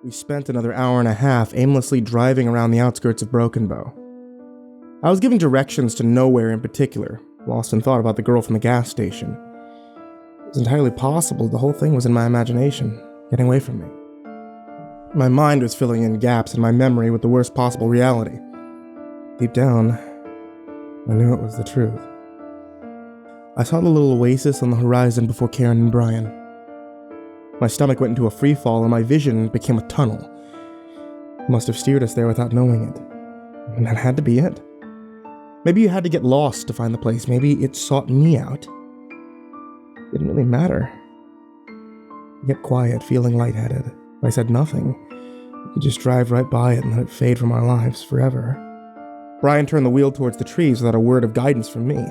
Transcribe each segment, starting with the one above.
We spent another hour and a half aimlessly driving around the outskirts of Broken Bow. I was giving directions to nowhere in particular, lost in thought about the girl from the gas station. It was entirely possible the whole thing was in my imagination, getting away from me. My mind was filling in gaps in my memory with the worst possible reality. Deep down, I knew it was the truth. I saw the little oasis on the horizon before Karen and Brian. My stomach went into a free fall and my vision became a tunnel. It must have steered us there without knowing it. And that had to be it. Maybe you had to get lost to find the place. Maybe it sought me out. It didn't really matter. I get quiet, feeling lightheaded. If I said nothing, we could just drive right by it and let it fade from our lives forever. Brian turned the wheel towards the trees without a word of guidance from me.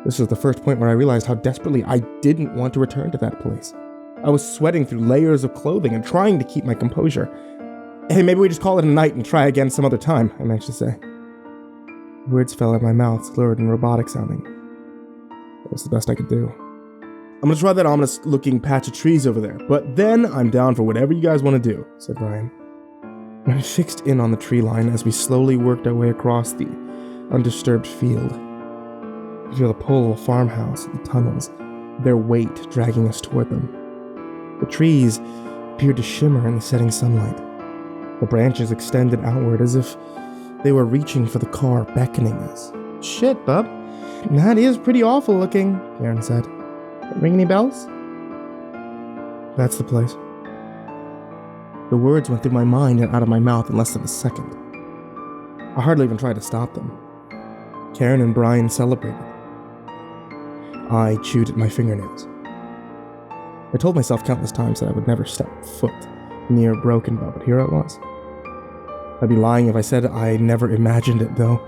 This was the first point where I realized how desperately I didn't want to return to that place. I was sweating through layers of clothing and trying to keep my composure. Hey, maybe we just call it a night and try again some other time, I managed to say. Words fell out of my mouth, slurred and robotic sounding. That was the best I could do. I'm gonna try that ominous-looking patch of trees over there, but then I'm down for whatever you guys want to do, said Brian. I fixed in on the tree line as we slowly worked our way across the undisturbed field. I could feel the pull of a farmhouse, the tunnels, their weight dragging us toward them. The trees appeared to shimmer in the setting sunlight. The branches extended outward as if they were reaching for the car, beckoning us. Shit, bub. That is pretty awful looking, Karen said. Ring any bells? That's the place. The words went through my mind and out of my mouth in less than a second. I hardly even tried to stop them. Karen and Brian celebrated. I chewed at my fingernails. I told myself countless times that I would never step foot near Broken Bow, but here I was. I'd be lying if I said I never imagined it, though,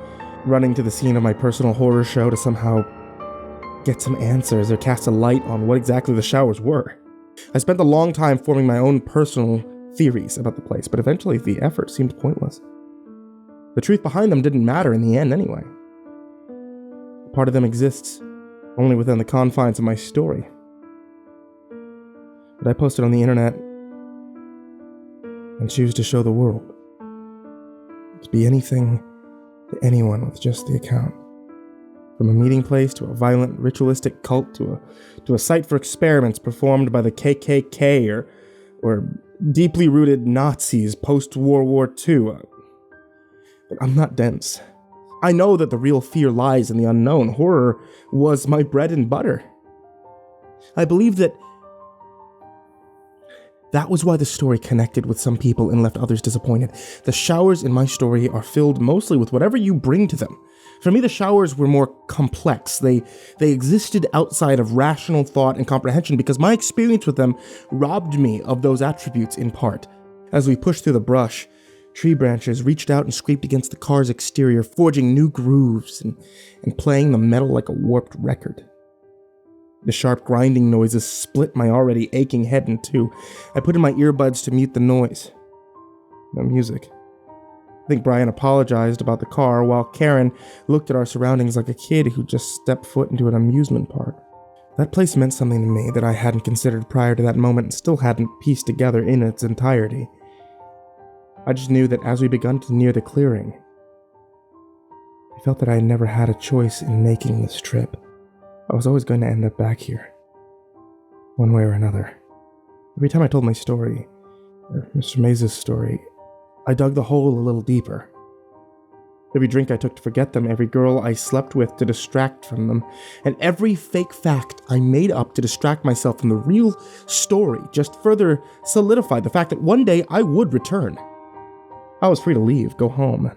running to the scene of my personal horror show to somehow get some answers or cast a light on what exactly the showers were. I spent a long time forming my own personal theories about the place, but eventually the effort seemed pointless. The truth behind them didn't matter in the end anyway. Part of them exists only within the confines of my story. But I posted on the internet and choose to show the world. To be anything to anyone with just the account. From a meeting place to a violent ritualistic cult to a site for experiments performed by the KKK or deeply rooted Nazis post-World War II. But I'm not dense. I know that the real fear lies in the unknown. Horror was my bread and butter. I believe that was why the story connected with some people and left others disappointed. The showers in my story are filled mostly with whatever you bring to them. For me, the showers were more complex. They existed outside of rational thought and comprehension because my experience with them robbed me of those attributes in part. As we pushed through the brush, tree branches reached out and scraped against the car's exterior, forging new grooves and playing the metal like a warped record. The sharp grinding noises split my already aching head in two. I put in my earbuds to mute the noise. No music. I think Brian apologized about the car, while Karen looked at our surroundings like a kid who just stepped foot into an amusement park. That place meant something to me that I hadn't considered prior to that moment and still hadn't pieced together in its entirety. I just knew that as we begun to near the clearing, I felt that I had never had a choice in making this trip. I was always going to end up back here, one way or another. Every time I told my story, or Mr. Maze's story, I dug the hole a little deeper. Every drink I took to forget them, every girl I slept with to distract from them, and every fake fact I made up to distract myself from the real story just further solidified the fact that one day I would return. I was free to leave, go home,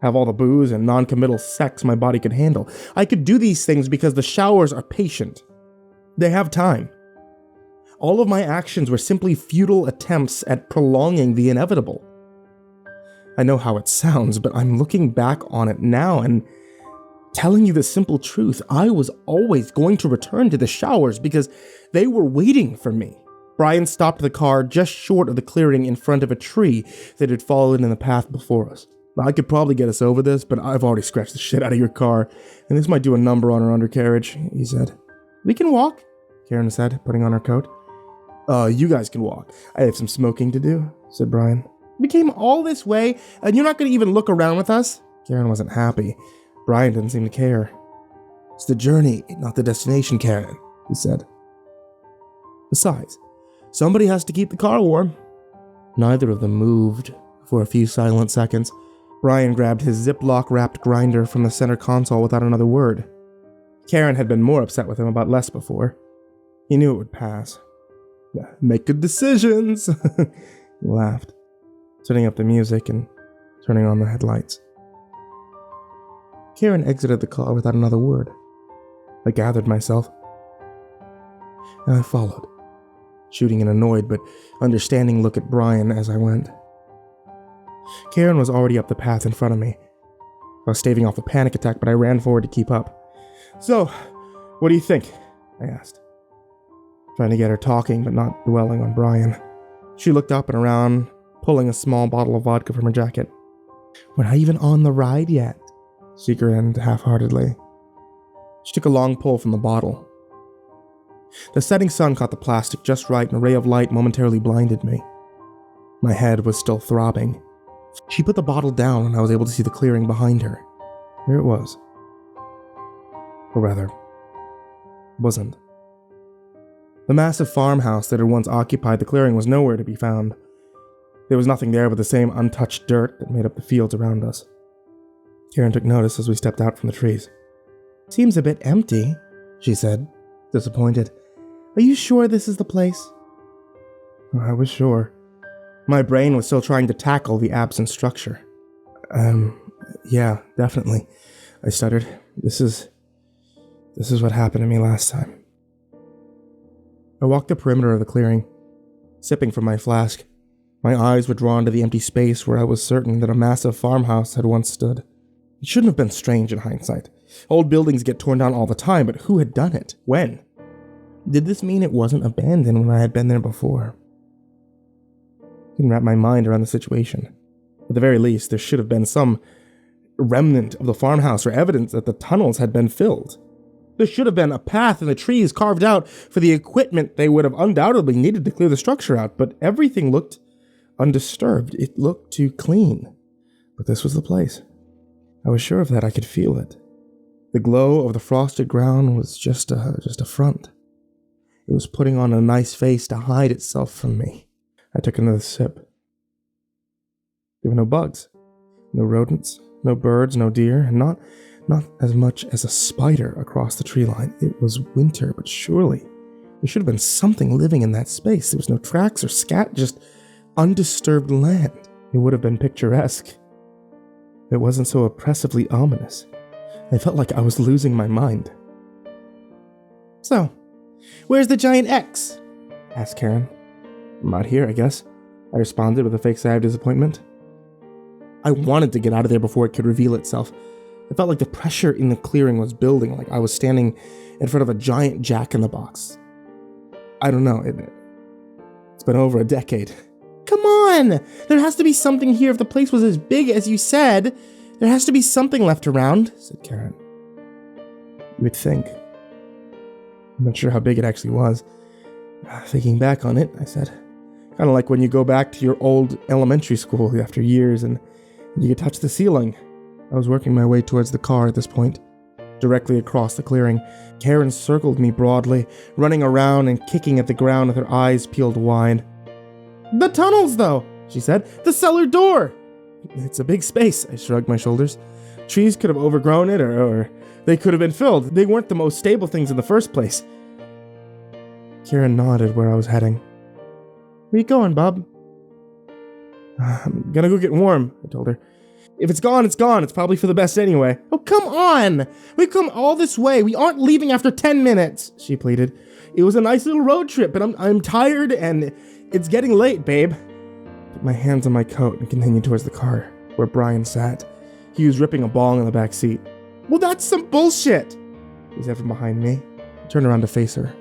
have all the booze and non-committal sex my body could handle. I could do these things because the showers are patient. They have time. All of my actions were simply futile attempts at prolonging the inevitable. I know how it sounds, but I'm looking back on it now and telling you the simple truth. I was always going to return to the showers because they were waiting for me. Brian stopped the car just short of the clearing in front of a tree that had fallen in the path before us. I could probably get us over this, but I've already scratched the shit out of your car, and this might do a number on our undercarriage, he said. We can walk, Karen said, putting on her coat. You guys can walk. I have some smoking to do, said Brian. We came all this way, and you're not going to even look around with us? Karen wasn't happy. Brian didn't seem to care. It's the journey, not the destination, Karen, he said. Besides, somebody has to keep the car warm. Neither of them moved for a few silent seconds. Brian grabbed his Ziploc-wrapped grinder from the center console without another word. Karen had been more upset with him about less before. He knew it would pass. Make good decisions, he laughed, setting up the music and turning on the headlights. Karen exited the car without another word. I gathered myself, and I followed, shooting an annoyed but understanding look at Brian as I went. Karen was already up the path in front of me. I was staving off a panic attack, but I ran forward to keep up. So, what do you think? I asked, trying to get her talking but not dwelling on Brian. She looked up and around, pulling a small bottle of vodka from her jacket. We're not even on the ride yet, she grinned half-heartedly. She took a long pull from the bottle. The setting sun caught the plastic just right, and a ray of light momentarily blinded me. My head was still throbbing. She put the bottle down, and I was able to see the clearing behind her. There it was. Or rather, wasn't. The massive farmhouse that had once occupied the clearing was nowhere to be found. There was nothing there but the same untouched dirt that made up the fields around us. Karen took notice as we stepped out from the trees. Seems a bit empty, she said, disappointed. Are you sure this is the place? I was sure. My brain was still trying to tackle the absent structure. Yeah, definitely, I stuttered. This is what happened to me last time. I walked the perimeter of the clearing, sipping from my flask. My eyes were drawn to the empty space where I was certain that a massive farmhouse had once stood. It shouldn't have been strange in hindsight. Old buildings get torn down all the time, but who had done it? When? Did this mean it wasn't abandoned when I had been there before? I couldn't wrap my mind around the situation. At the very least, there should have been some remnant of the farmhouse or evidence that the tunnels had been filled. There should have been a path in the trees carved out for the equipment they would have undoubtedly needed to clear the structure out, but everything looked undisturbed. It looked too clean. But this was the place. I was sure of that. I could feel it. The glow of the frosted ground was just a front. It was putting on a nice face to hide itself from me. I took another sip. There were no bugs, no rodents, no birds, no deer, and not as much as a spider across the tree line. It was winter, but surely there should have been something living in that space. There was no tracks or scat, just undisturbed land. It would have been picturesque. It wasn't so oppressively ominous. I felt like I was losing my mind. So, where's the giant X? Asked Karen. Not here, I guess, I responded with a fake sigh of disappointment. I wanted to get out of there before it could reveal itself. I felt like the pressure in the clearing was building, like I was standing in front of a giant jack-in-the-box. I don't know, it's been over a decade. Come on! There has to be something here if the place was as big as you said. There has to be something left around, said Karen. You would think. I'm not sure how big it actually was. Thinking back on it, I said, kind of like when you go back to your old elementary school after years and you could touch the ceiling. I was working my way towards the car at this point, directly across the clearing. Karen circled me broadly, running around and kicking at the ground with her eyes peeled wide. The tunnels, though, she said. The cellar door. It's a big space, I shrugged my shoulders. Trees could have overgrown it, or they could have been filled. They weren't the most stable things in the first place. Karen nodded where I was heading. Where you going, bub? I'm gonna go get warm, I told her. If it's gone, it's gone. It's probably for the best anyway. Oh, come on! We've come all this way. We aren't leaving after 10 minutes, she pleaded. It was a nice little road trip, but I'm tired and it's getting late, babe. I put my hands on my coat and continued towards the car, where Brian sat. He was ripping a bong in the back seat. Well, that's some bullshit, he said from behind me. I turned around to face her.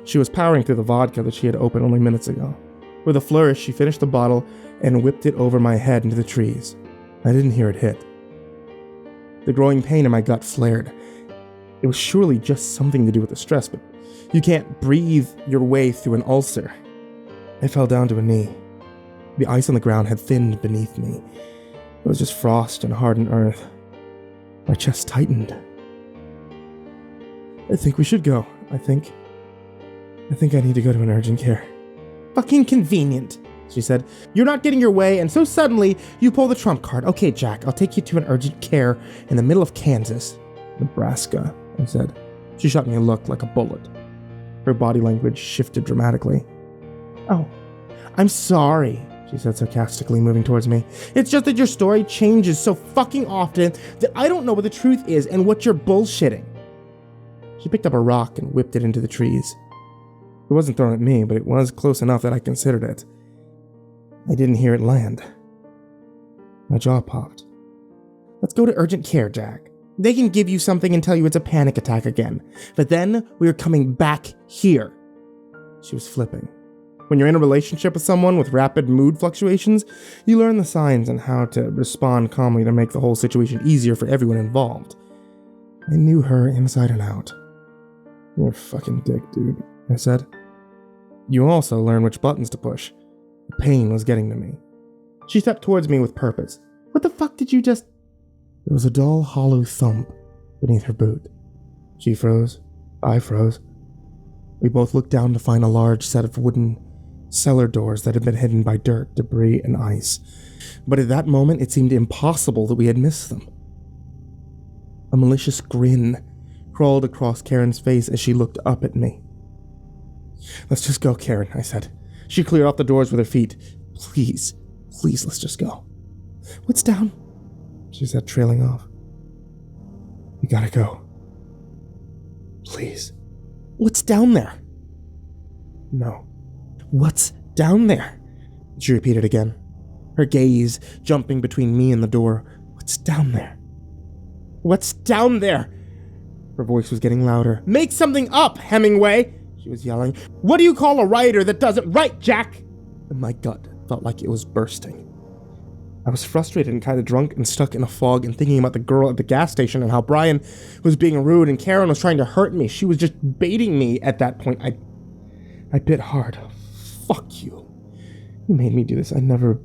She was powering through the vodka that she had opened only minutes ago. With a flourish, she finished the bottle and whipped it over my head into the trees. I didn't hear it hit. The growing pain in my gut flared. It was surely just something to do with the stress, but you can't breathe your way through an ulcer. I fell down to a knee. The ice on the ground had thinned beneath me. It was just frost and hardened earth. My chest tightened. I think we should go. I think I need to go to an urgent care. Fucking convenient, she said. You're not getting your way, and so suddenly you pull the trump card. Okay, Jack, I'll take you to an urgent care in the middle of Kansas. Nebraska, I said. She shot me a look like a bullet. Her body language shifted dramatically. Oh, I'm sorry, she said sarcastically, moving towards me. It's just that your story changes so fucking often that I don't know what the truth is and what you're bullshitting. She picked up a rock and whipped it into the trees. It wasn't thrown at me, but it was close enough that I considered it. I didn't hear it land. My jaw popped. Let's go to urgent care, Jack. They can give you something and tell you it's a panic attack again. But then we are coming back here. She was flipping. When you're in a relationship with someone with rapid mood fluctuations, you learn the signs and how to respond calmly to make the whole situation easier for everyone involved. I knew her inside and out. You're a fucking dick, dude, I said. You also learn which buttons to push. The pain was getting to me. She stepped towards me with purpose. What the fuck did you just... There was a dull, hollow thump beneath her boot. She froze. I froze. We both looked down to find a large set of wooden cellar doors that had been hidden by dirt, debris, and ice. But at that moment, it seemed impossible that we had missed them. A malicious grin crawled across Karen's face as she looked up at me. Let's just go, Karen, I said. She cleared off the doors with her feet. Please, let's just go. What's down? She said, trailing off. We gotta go. Please. What's down there? No. What's down there? She repeated again, her gaze jumping between me and the door. What's down there? What's down there? Her voice was getting louder. Make something up, Hemingway! She was yelling. What do you call a writer that doesn't write, Jack? And my gut felt like it was bursting. I was frustrated and kind of drunk and stuck in a fog and thinking about the girl at the gas station and how Brian was being rude and Karen was trying to hurt me. She was just baiting me at that point. I bit hard. Fuck you. You made me do this. I never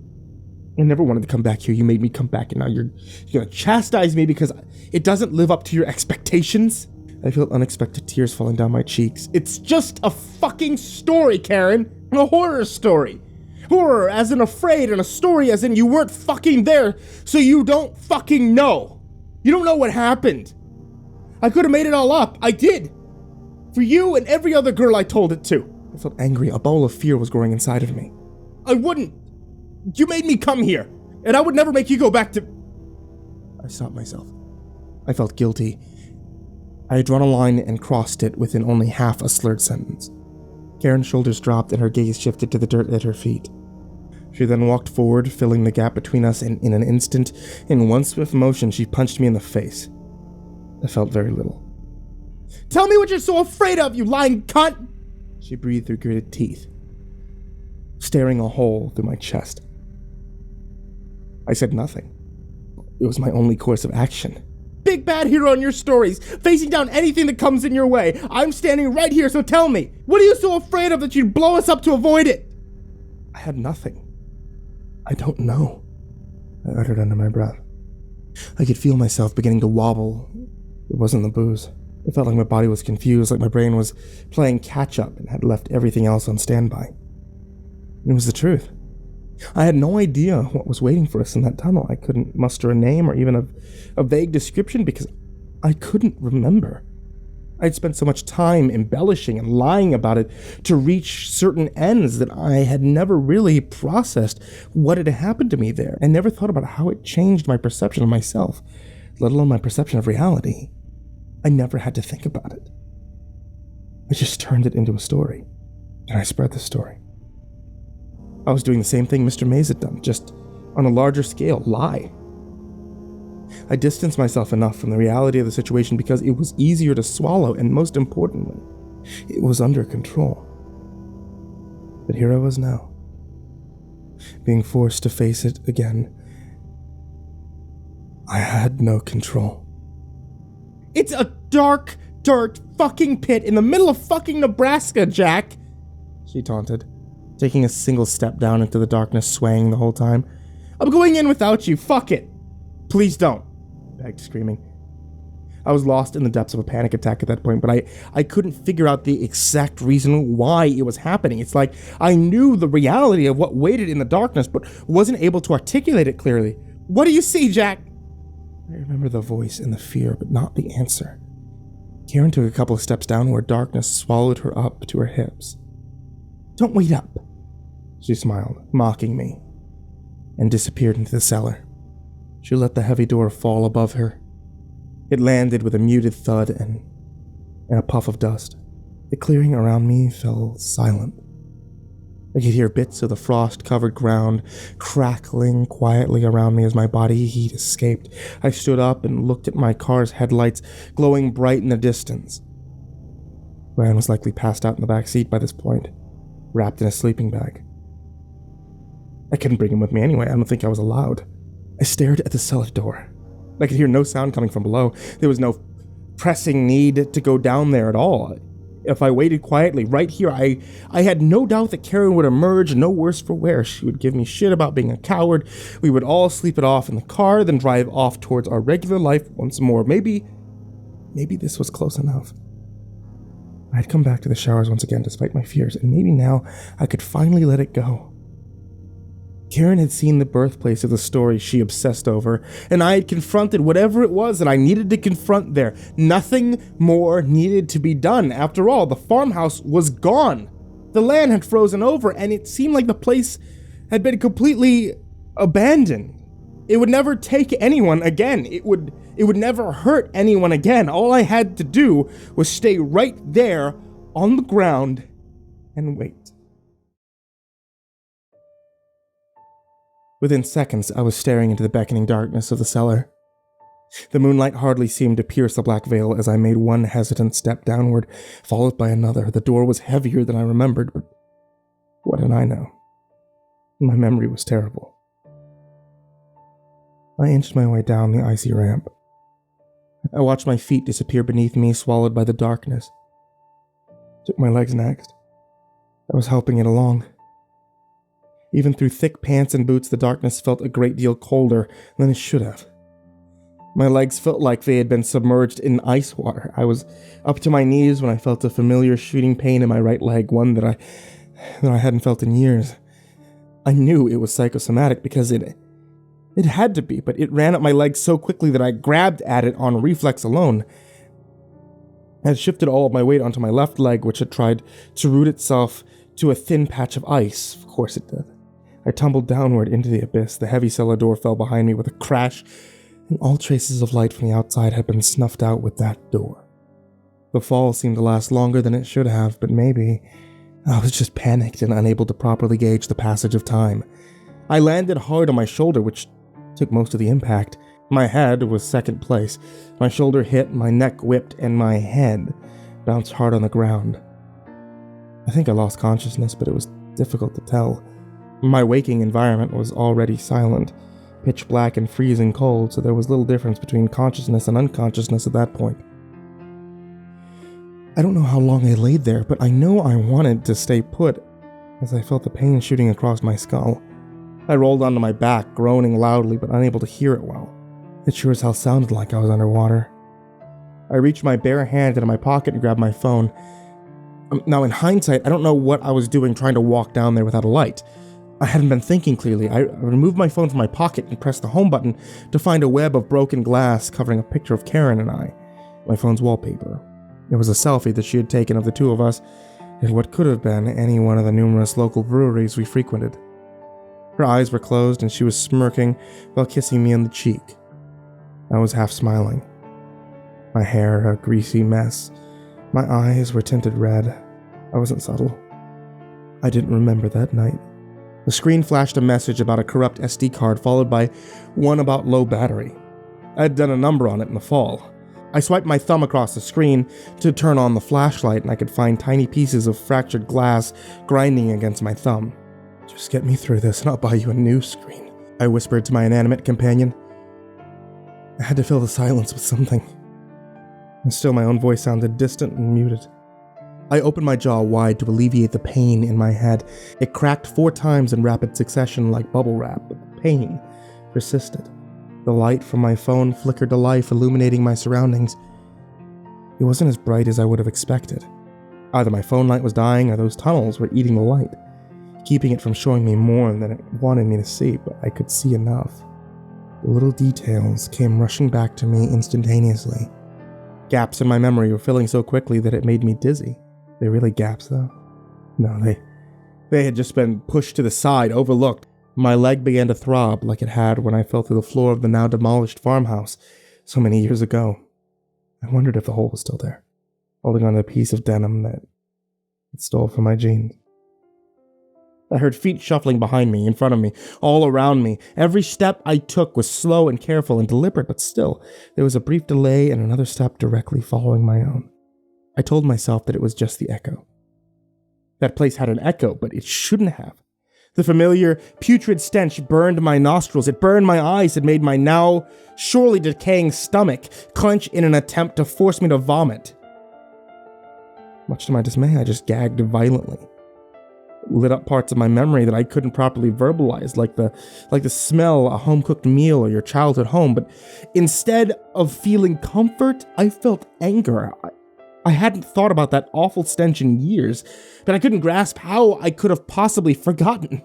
wanted to come back here. You made me come back, and now you're gonna chastise me because it doesn't live up to your expectations? I felt unexpected tears falling down my cheeks. It's just a fucking story, Karen. A horror story. Horror as in afraid, and a story as in you weren't fucking there, so you don't fucking know. You don't know what happened. I could have made it all up. I did. For you and every other girl I told it to. I felt angry. A bowl of fear was growing inside of me. I wouldn't. You made me come here, and I would never make you go back to... I stopped myself. I felt guilty. I had drawn a line and crossed it within only half a slurred sentence. Karen's shoulders dropped and her gaze shifted to the dirt at her feet. She then walked forward, filling the gap between us, and in an instant, in one swift motion, she punched me in the face. I felt very little. Tell me what you're so afraid of, you lying cunt! She breathed through gritted teeth, staring a hole through my chest. I said nothing. It was my only course of action. Big bad hero in your stories, facing down anything that comes in your way. I'm standing right here, so tell me, what are you so afraid of that you'd blow us up to avoid it? I had nothing. I don't know, I uttered under my breath. I could feel myself beginning to wobble. It wasn't the booze. It felt like my body was confused, like my brain was playing catch-up and had left everything else on standby. It was the truth. I had no idea what was waiting for us in that tunnel. I couldn't muster a name or even a vague description because I couldn't remember. I'd spent so much time embellishing and lying about it to reach certain ends that I had never really processed what had happened to me there. I never thought about how it changed my perception of myself, let alone my perception of reality. I never had to think about it. I just turned it into a story, and I spread the story. I was doing the same thing Mr. Mays had done, just on a larger scale, lie. I distanced myself enough from the reality of the situation because it was easier to swallow, and most importantly, it was under control. But here I was now, being forced to face it again. I had no control. It's a dark, dirt fucking pit in the middle of fucking Nebraska, Jack, she taunted. taking a single step down into the darkness, swaying the whole time. "I'm going in without you, fuck it!" "Please don't," I begged, screaming. I was lost in the depths of a panic attack at that point, but I couldn't figure out the exact reason why it was happening. It's like I knew the reality of what waited in the darkness, but wasn't able to articulate it clearly. "What do you see, Jack?" I remember the voice and the fear, but not the answer. Karen took a couple of steps down where darkness swallowed her up to her hips. "Don't wait up," she smiled, mocking me, and disappeared into the cellar. She let the heavy door fall above her. It landed with a muted thud and a puff of dust. The clearing around me fell silent. I could hear bits of the frost-covered ground crackling quietly around me as my body heat escaped. I stood up and looked at my car's headlights, glowing bright in the distance. Ryan was likely passed out in the back seat by this point, wrapped in a sleeping bag. I couldn't bring him with me anyway. I don't think I was allowed. I stared at the cellar door. I could hear no sound coming from below. There was no pressing need to go down there at all. If I waited quietly right here, I had no doubt that Karen would emerge, no worse for wear. She would give me shit about being a coward. We would all sleep it off in the car, then drive off towards our regular life once more. Maybe this was close enough. I had come back to the showers once again despite my fears, and maybe now I could finally let it go. Karen had seen the birthplace of the story she obsessed over, and I had confronted whatever it was that I needed to confront there. Nothing more needed to be done. After all, the farmhouse was gone. The land had frozen over, and it seemed like the place had been completely abandoned. It would never take anyone again. It would never hurt anyone again. All I had to do was stay right there on the ground and wait. Within seconds, I was staring into the beckoning darkness of the cellar. The moonlight hardly seemed to pierce the black veil as I made one hesitant step downward, followed by another. The door was heavier than I remembered, but what did I know? My memory was terrible. I inched my way down the icy ramp. I watched my feet disappear beneath me, swallowed by the darkness. Took my legs next. I was helping it along. Even through thick pants and boots, the darkness felt a great deal colder than it should have. My legs felt like they had been submerged in ice water. I was up to my knees when I felt a familiar shooting pain in my right leg, one that I hadn't felt in years. I knew it was psychosomatic because it had to be, but it ran up my leg so quickly that I grabbed at it on reflex alone. I had shifted all of my weight onto my left leg, which had tried to root itself to a thin patch of ice. Of course it did. I tumbled downward into the abyss. The heavy cellar door fell behind me with a crash, and all traces of light from the outside had been snuffed out with that door. The fall seemed to last longer than it should have, but maybe I was just panicked and unable to properly gauge the passage of time. I landed hard on my shoulder, which took most of the impact. My head was second place. My shoulder hit, my neck whipped, and my head bounced hard on the ground. I think I lost consciousness, but it was difficult to tell. My waking environment was already silent, pitch black and freezing cold, so there was little difference between consciousness and unconsciousness at that point. I don't know how long I laid there, but I know I wanted to stay put as I felt the pain shooting across my skull. I rolled onto my back, groaning loudly but unable to hear it well. It sure as hell sounded like I was underwater. I reached my bare hand into my pocket and grabbed my phone. Now, in hindsight, I don't know what I was doing trying to walk down there without a light. I hadn't been thinking clearly. I removed my phone from my pocket and pressed the home button to find a web of broken glass covering a picture of Karen and I, my phone's wallpaper. It was a selfie that she had taken of the two of us in what could have been any one of the numerous local breweries we frequented. Her eyes were closed and she was smirking while kissing me on the cheek. I was half smiling. My hair a greasy mess. My eyes were tinted red. I wasn't subtle. I didn't remember that night. The screen flashed a message about a corrupt SD card, followed by one about low battery. I had done a number on it in the fall. I swiped my thumb across the screen to turn on the flashlight, and I could find tiny pieces of fractured glass grinding against my thumb. "Just get me through this and I'll buy you a new screen," I whispered to my inanimate companion. I had to fill the silence with something. And still my own voice sounded distant and muted. I opened my jaw wide to alleviate the pain in my head. It cracked 4 times in rapid succession like bubble wrap, but the pain persisted. The light from my phone flickered to life, illuminating my surroundings. It wasn't as bright as I would have expected. Either my phone light was dying or those tunnels were eating the light, keeping it from showing me more than it wanted me to see, but I could see enough. The little details came rushing back to me instantaneously. Gaps in my memory were filling so quickly that it made me dizzy. They really gaps, though? No, they had just been pushed to the side, overlooked. My leg began to throb like it had when I fell through the floor of the now demolished farmhouse so many years ago. I wondered if the hole was still there, holding on to a piece of denim that it stole from my jeans. I heard feet shuffling behind me, in front of me, all around me. Every step I took was slow and careful and deliberate, but still, there was a brief delay and another step directly following my own. I told myself that it was just the echo. That place had an echo, but it shouldn't have. The familiar, putrid stench burned my nostrils. It burned my eyes. It made my now surely decaying stomach clench in an attempt to force me to vomit. Much to my dismay, I just gagged violently. It lit up parts of my memory that I couldn't properly verbalize, like the smell of a home-cooked meal or your childhood home. But instead of feeling comfort, I felt anger. I hadn't thought about that awful stench in years, but I couldn't grasp how I could have possibly forgotten.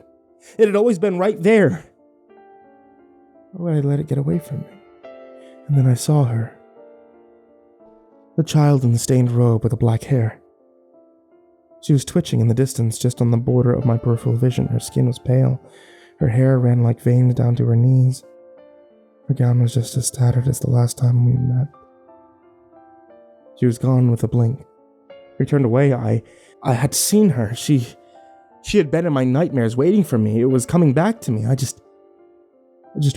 It had always been right there. Why would I let it get away from me? And then I saw her. The child in the stained robe with the black hair. She was twitching in the distance, just on the border of my peripheral vision. Her skin was pale. Her hair ran like veins down to her knees. Her gown was just as tattered as the last time we met. She was gone with a blink. I turned away. I had seen her. She had been in my nightmares waiting for me. It was coming back to me. I just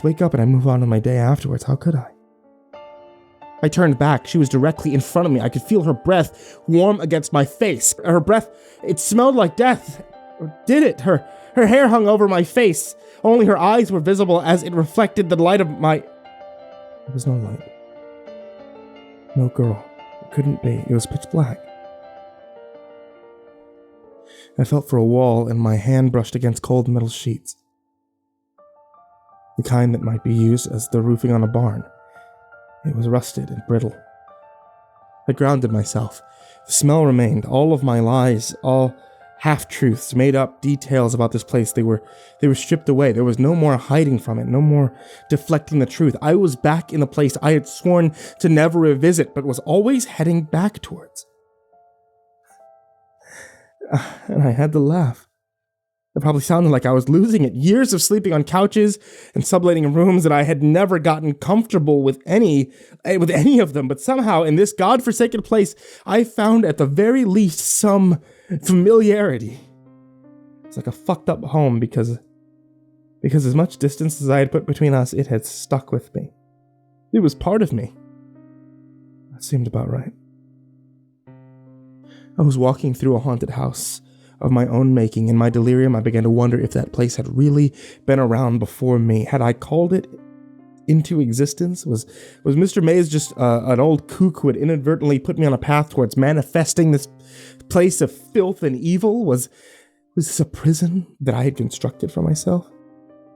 wake up and I move on to my day afterwards. How could I? I turned back. She was directly in front of me. I could feel her breath warm against my face. Her breath, it smelled like death. Or did it? Her hair hung over my face. Only her eyes were visible as it reflected the light of my... There was no light. No girl. It couldn't be. It was pitch black. I felt for a wall and my hand brushed against cold metal sheets. The kind that might be used as the roofing on a barn. It was rusted and brittle. I grounded myself. The smell remained. All of my lies, all half-truths, made-up details about this place, they were stripped away. There was no more hiding from it, no more deflecting the truth. I was back in the place I had sworn to never revisit, but was always heading back towards. And I had to laugh. It probably sounded like I was losing it. Years of sleeping on couches and subletting rooms that I had never gotten comfortable with any of them. But somehow in this godforsaken place, I found at the very least some familiarity. It's like a fucked up home because as much distance as I had put between us, it had stuck with me. It was part of me. That seemed about right. I was walking through a haunted house of my own making. In my delirium, I began to wonder if that place had really been around before me. Had I called it into existence? Was Mr. Mays just an old kook who had inadvertently put me on a path towards manifesting this place of filth and evil? Was this a prison that I had constructed for myself?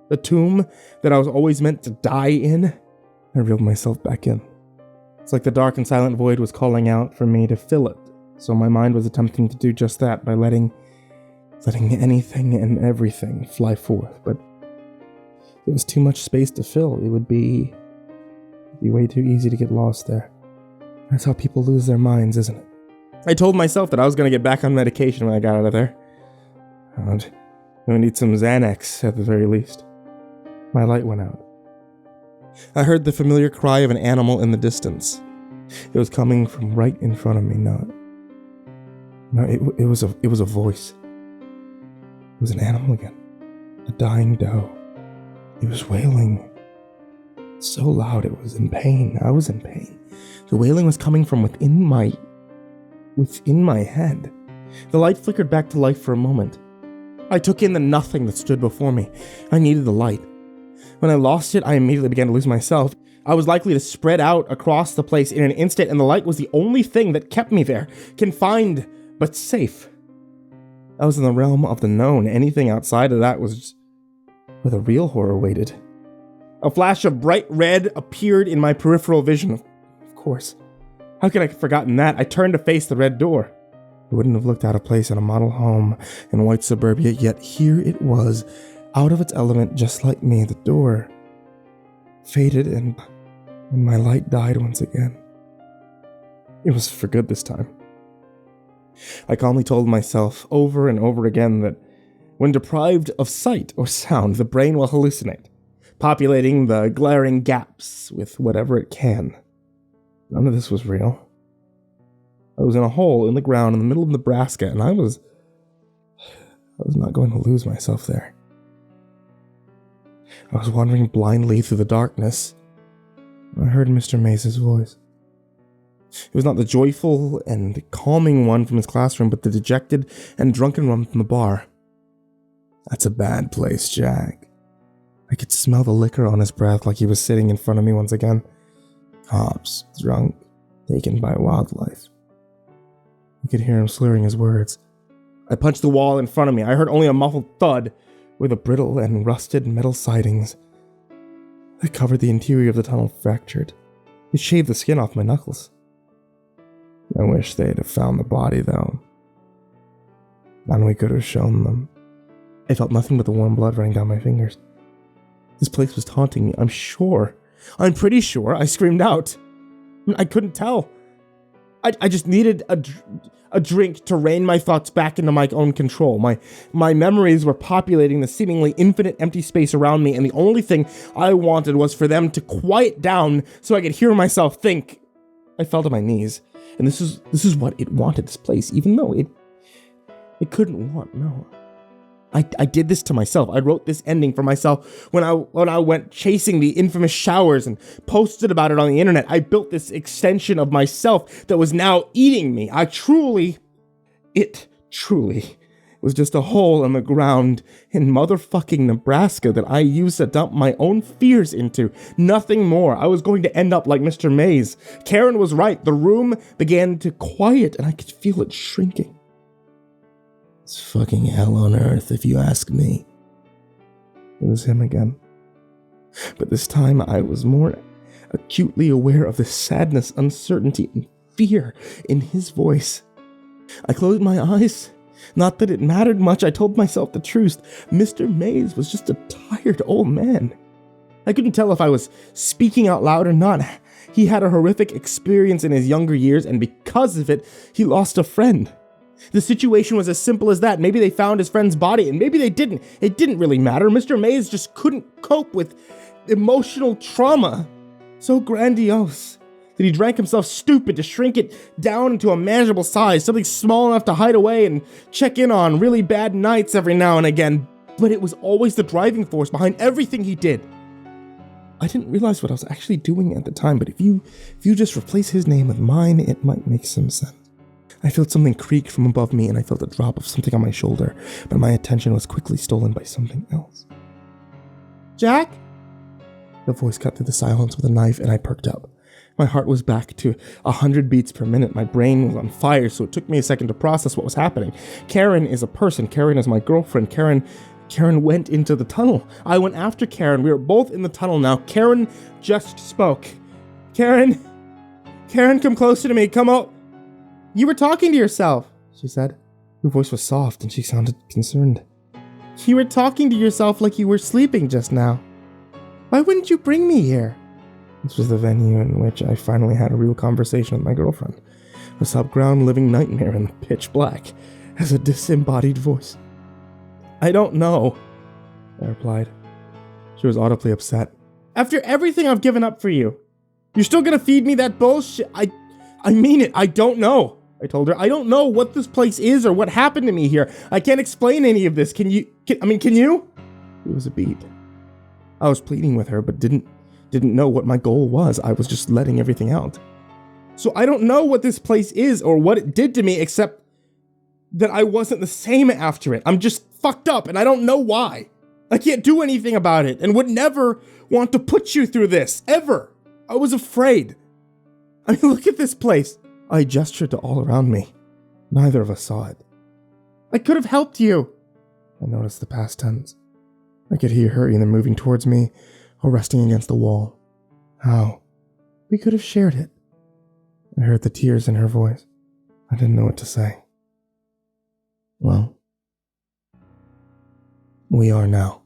A tomb that I was always meant to die in? I reeled myself back in. It's like the dark and silent void was calling out for me to fill it. So my mind was attempting to do just that by letting anything and everything fly forth, but it was too much space to fill. It would be way too easy to get lost there. That's how people lose their minds, isn't it? I told myself that I was going to get back on medication when I got out of there. And I need some Xanax at the very least. My light went out. I heard the familiar cry of an animal in the distance. It was coming from right in front of me. No, it was a voice. It was an animal again. A dying doe. It was wailing. So loud it was in pain. I was in pain. The wailing was coming from within my head. The light flickered back to life for a moment. I took in the nothing that stood before me. I needed the light. When I lost it, I immediately began to lose myself. I was likely to spread out across the place in an instant, and the light was the only thing that kept me there, confined but safe. I was in the realm of the known. Anything outside of that was where the real horror waited. A flash of bright red appeared in my peripheral vision. Of course. How could I have forgotten that? I turned to face the red door. It wouldn't have looked out of place in a model home in white suburbia, yet here it was, out of its element, just like me. The door faded and my light died once again. It was for good this time. I calmly told myself over and over again that when deprived of sight or sound, the brain will hallucinate, populating the glaring gaps with whatever it can. None of this was real. I was in a hole in the ground in the middle of Nebraska, and I was not going to lose myself there. I was wandering blindly through the darkness. I heard Mr. Mays' voice. It was not the joyful and calming one from his classroom, but the dejected and drunken one from the bar. That's a bad place, Jack. I could smell the liquor on his breath like he was sitting in front of me once again. Cops, drunk, taken by wildlife. I could hear him slurring his words. I punched the wall in front of me. I heard only a muffled thud where the brittle and rusted metal sidings that covered the interior of the tunnel fractured. It shaved the skin off my knuckles. I wish they'd have found the body, though. And we could have shown them. I felt nothing but the warm blood running down my fingers. This place was taunting me, I'm sure. I'm pretty sure. I screamed out. I couldn't tell. I just needed a drink to rein my thoughts back into my own control. My memories were populating the seemingly infinite empty space around me, and the only thing I wanted was for them to quiet down so I could hear myself think. I fell to my knees, and this is what it wanted, this place, even though it couldn't want, no. I did this to myself. I wrote this ending for myself when I went chasing the infamous showers and posted about it on the internet. I built this extension of myself that was now eating me. It truly was just a hole in the ground in motherfucking Nebraska that I used to dump my own fears into. Nothing more. I was going to end up like Mr. Mays. Karen was right. The room began to quiet and I could feel it shrinking. It's fucking hell on earth, if you ask me. It was him again. But this time I was more acutely aware of the sadness, uncertainty, and fear in his voice. I closed my eyes. Not that it mattered much, I told myself the truth. Mr. Mays was just a tired old man. I couldn't tell if I was speaking out loud or not. He had a horrific experience in his younger years, and because of it, he lost a friend. The situation was as simple as that. Maybe they found his friend's body, and maybe they didn't. It didn't really matter. Mr. Mays just couldn't cope with emotional trauma so grandiose that he drank himself stupid to shrink it down into a manageable size, something small enough to hide away and check in on really bad nights every now and again. But it was always the driving force behind everything he did. I didn't realize what I was actually doing at the time, but if you just replace his name with mine, it might make some sense. I felt something creak from above me, and I felt a drop of something on my shoulder, but my attention was quickly stolen by something else. Jack? The voice cut through the silence with a knife, and I perked up. My heart was back to 100 beats per minute. My brain was on fire, so it took me a second to process what was happening. Karen is a person. Karen is my girlfriend. Karen went into the tunnel. I went after Karen. We were both in the tunnel now. Karen just spoke. Karen, come closer to me. Come out. You were talking to yourself, she said. Her voice was soft and she sounded concerned. You were talking to yourself like you were sleeping just now. Why wouldn't you bring me here? This was the venue in which I finally had a real conversation with my girlfriend. A subground living nightmare in the pitch black, as a disembodied voice. I don't know, I replied. She was audibly upset. After everything I've given up for you, you're still gonna feed me that bullshit? I mean it, I don't know. I told her, I don't know what this place is or what happened to me here. I can't explain any of this. Can you? It was a beat. I was pleading with her, but didn't know what my goal was. I was just letting everything out. So I don't know what this place is or what it did to me, except that I wasn't the same after it. I'm just fucked up, and I don't know why. I can't do anything about it, and would never want to put you through this, ever. I was afraid. I mean, look at this place. I gestured to all around me. Neither of us saw it. I could have helped you! I noticed the past tense. I could hear her either moving towards me or resting against the wall. How? We could have shared it. I heard the tears in her voice. I didn't know what to say. Well, we are now.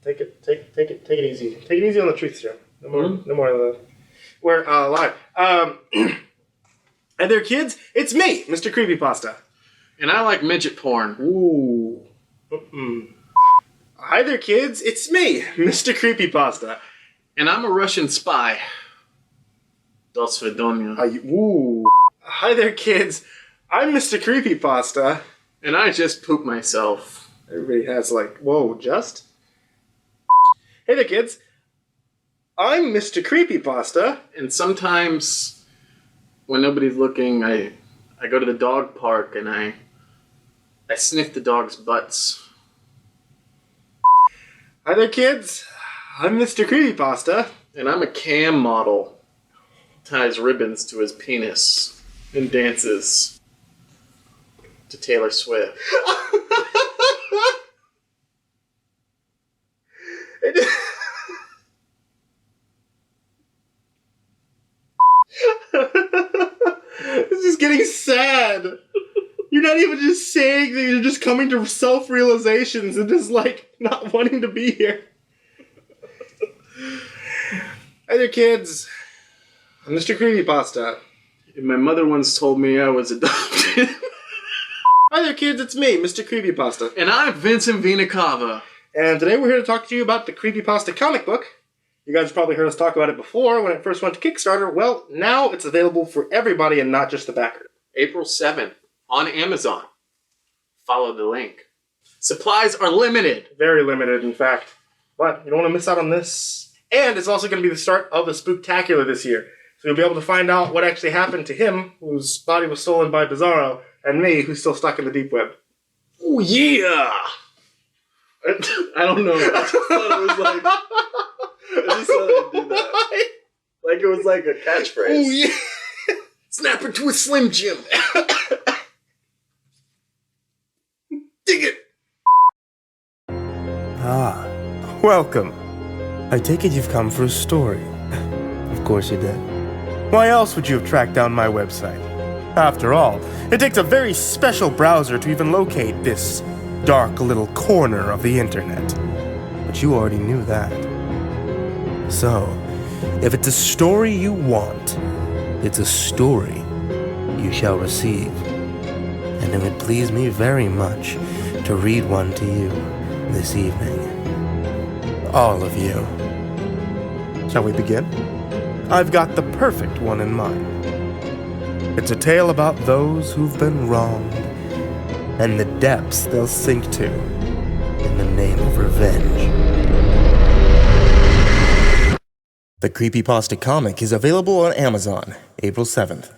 Take it easy. Take it easy on the truth serum. No more of that. We're live. Hey there, kids. It's me, MrCreepyPasta. And I like midget porn. Ooh. Hi there, kids. It's me, MrCreepyPasta. And I'm a Russian spy. До свидания. Ooh. Hi there, kids. I'm MrCreepyPasta. And I just pooped myself. Everybody has whoa, just? Hey there, kids. I'm MrCreepyPasta. And sometimes, when nobody's looking, I go to the dog park and I sniff the dogs' butts. Hi there, kids. I'm MrCreepyPasta. And I'm a cam model. Ties ribbons to his penis and dances to Taylor Swift. This is getting sad. You're not even just saying that, you're just coming to self-realizations and just not wanting to be here. Hi there, kids. I'm MrCreepyPasta. And my mother once told me I was adopted. Hi there, kids. It's me, MrCreepyPasta. And I'm Vincent Vinacava. And today we're here to talk to you about the CreepyPasta comic book. You guys probably heard us talk about it before when it first went to Kickstarter. Well, now it's available for everybody and not just the backer. April 7th on Amazon. Follow the link. Supplies are limited. Very limited, in fact. But you don't want to miss out on this. And it's also going to be the start of the Spooktacular this year. So you'll be able to find out what actually happened to him, whose body was stolen by Bizarro, and me, who's still stuck in the deep web. Oh, yeah! I don't know. I just thought it was I just thought I'd do that. Like it was like a catchphrase. Oh, yeah. Snap her to a Slim Jim. Dig it. Ah, welcome. I take it you've come for a story. Of course you did. Why else would you have tracked down my website? After all, it takes a very special browser to even locate this dark little corner of the internet. But you already knew that. So, if it's a story you want, it's a story you shall receive. And it would please me very much to read one to you this evening. All of you. Shall we begin? I've got the perfect one in mind. It's a tale about those who've been wronged and the depths they'll sink to in the name of revenge. The CreepyPasta comic is available on Amazon, April 7th.